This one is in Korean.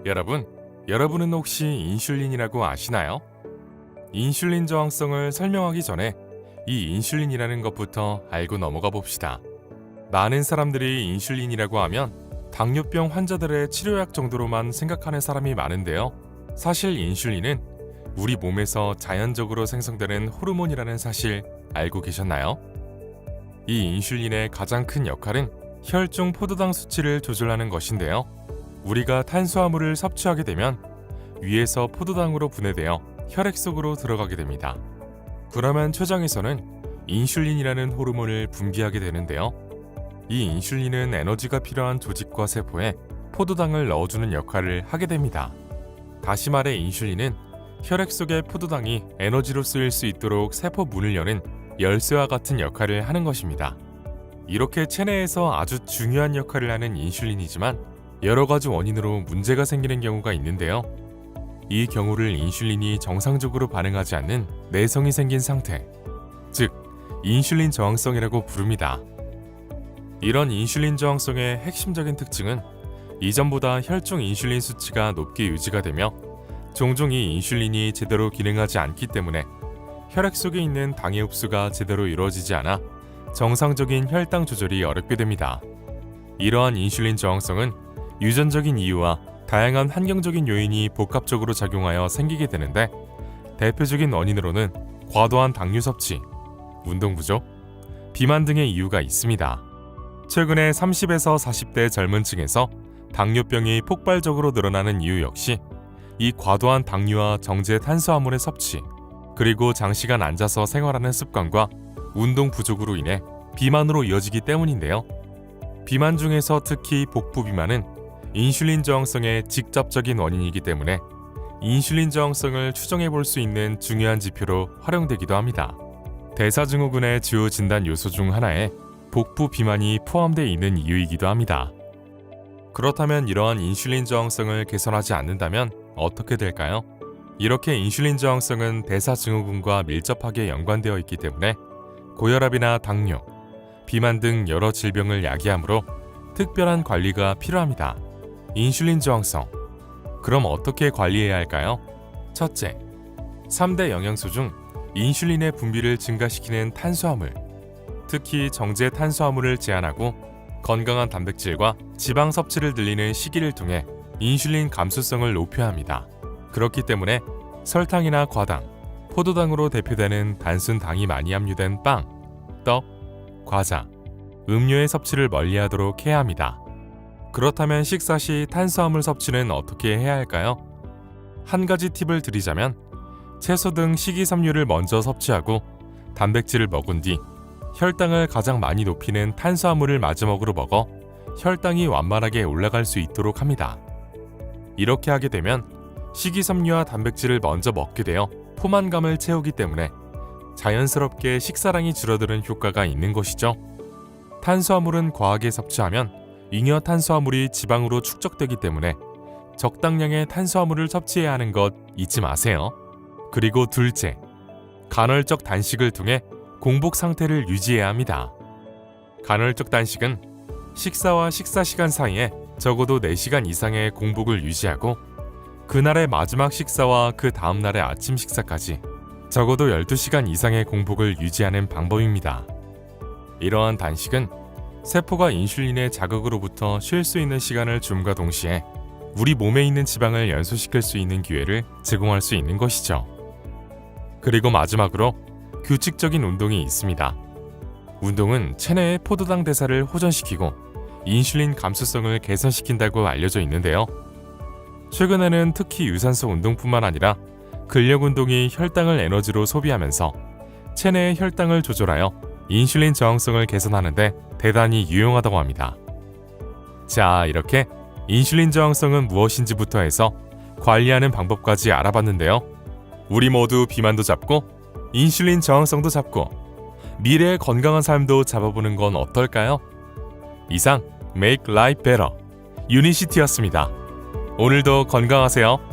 여러분은 혹시 인슐린이라고 아시나요? 인슐린 저항성을 설명하기 전에 이 인슐린이라는 것부터 알고 넘어가 봅시다. 많은 사람들이 인슐린이라고 하면 당뇨병 환자들의 치료약 정도로만 생각하는 사람이 많은데요. 사실 인슐린은 우리 몸에서 자연적으로 생성되는 호르몬이라는 사실 알고 계셨나요? 이 인슐린의 가장 큰 역할은 혈중 포도당 수치를 조절하는 것인데요. 우리가 탄수화물을 섭취하게 되면 위에서 포도당으로 분해되어 혈액 속으로 들어가게 됩니다. 그러면 췌장에서는 인슐린이라는 호르몬을 분비하게 되는데요. 이 인슐린은 에너지가 필요한 조직과 세포에 포도당을 넣어주는 역할을 하게 됩니다. 다시 말해 인슐린은 혈액 속의 포도당이 에너지로 쓰일 수 있도록 세포 문을 여는 열쇠와 같은 역할을 하는 것입니다. 이렇게 체내에서 아주 중요한 역할을 하는 인슐린이지만 여러 가지 원인으로 문제가 생기는 경우가 있는데요. 이 경우를 인슐린이 정상적으로 반응하지 않는 내성이 생긴 상태, 즉 인슐린 저항성이라고 부릅니다. 이런 인슐린 저항성의 핵심적인 특징은 이전보다 혈중 인슐린 수치가 높게 유지가 되며 종종 이 인슐린이 제대로 기능하지 않기 때문에 혈액 속에 있는 당의 흡수가 제대로 이루어지지 않아 정상적인 혈당 조절이 어렵게 됩니다. 이러한 인슐린 저항성은 유전적인 이유와 다양한 환경적인 요인이 복합적으로 작용하여 생기게 되는데 대표적인 원인으로는 과도한 당류 섭취, 운동 부족, 비만 등의 이유가 있습니다. 최근에 30에서 40대 젊은 층에서 당뇨병이 폭발적으로 늘어나는 이유 역시 이 과도한 당류와 정제 탄수화물의 섭취, 그리고 장시간 앉아서 생활하는 습관과 운동 부족으로 인해 비만으로 이어지기 때문인데요. 비만 중에서 특히 복부 비만은 인슐린 저항성의 직접적인 원인이기 때문에 인슐린 저항성을 추정해 볼 수 있는 중요한 지표로 활용되기도 합니다. 대사증후군의 주요 진단 요소 중 하나에 복부 비만이 포함되어 있는 이유이기도 합니다. 그렇다면 이러한 인슐린 저항성을 개선하지 않는다면 어떻게 될까요? 이렇게 인슐린 저항성은 대사증후군과 밀접하게 연관되어 있기 때문에 고혈압이나 당뇨, 비만 등 여러 질병을 야기하므로 특별한 관리가 필요합니다. 인슐린 저항성. 그럼 어떻게 관리해야 할까요? 첫째, 3대 영양소 중 인슐린의 분비를 증가시키는 탄수화물, 특히 정제 탄수화물을 제한하고 건강한 단백질과 지방 섭취를 늘리는 시기를 통해 인슐린 감수성을 높여야 합니다. 그렇기 때문에 설탕이나 과당, 포도당으로 대표되는 단순 당이 많이 함유된 빵, 떡, 과자, 음료의 섭취를 멀리하도록 해야 합니다. 그렇다면 식사 시 탄수화물 섭취는 어떻게 해야 할까요? 한 가지 팁을 드리자면 채소 등 식이섬유를 먼저 섭취하고 단백질을 먹은 뒤 혈당을 가장 많이 높이는 탄수화물을 마지막으로 먹어 혈당이 완만하게 올라갈 수 있도록 합니다. 이렇게 하게 되면 식이섬유와 단백질을 먼저 먹게 되어 포만감을 채우기 때문에 자연스럽게 식사량이 줄어드는 효과가 있는 것이죠. 탄수화물은 과하게 섭취하면 잉여 탄수화물이 지방으로 축적되기 때문에 적당량의 탄수화물을 섭취해야 하는 것 잊지 마세요. 그리고 둘째, 간헐적 단식을 통해 공복 상태를 유지해야 합니다. 간헐적 단식은 식사와 식사 시간 사이에 적어도 4시간 이상의 공복을 유지하고 그날의 마지막 식사와 그 다음날의 아침 식사까지 적어도 12시간 이상의 공복을 유지하는 방법입니다. 이러한 단식은 세포가 인슐린의 자극으로부터 쉴 수 있는 시간을 줌과 동시에 우리 몸에 있는 지방을 연소시킬 수 있는 기회를 제공할 수 있는 것이죠. 그리고 마지막으로 규칙적인 운동이 있습니다. 운동은 체내의 포도당 대사를 호전시키고 인슐린 감수성을 개선시킨다고 알려져 있는데요. 최근에는 특히 유산소 운동뿐만 아니라 근력 운동이 혈당을 에너지로 소비하면서 체내의 혈당을 조절하여 인슐린 저항성을 개선하는데 대단히 유용하다고 합니다. 자, 이렇게 인슐린 저항성은 무엇인지부터 해서 관리하는 방법까지 알아봤는데요. 우리 모두 비만도 잡고 인슐린 저항성도 잡고 미래의 건강한 삶도 잡아보는 건 어떨까요? 이상 Make Life Better 유니시티였습니다. 오늘도 건강하세요.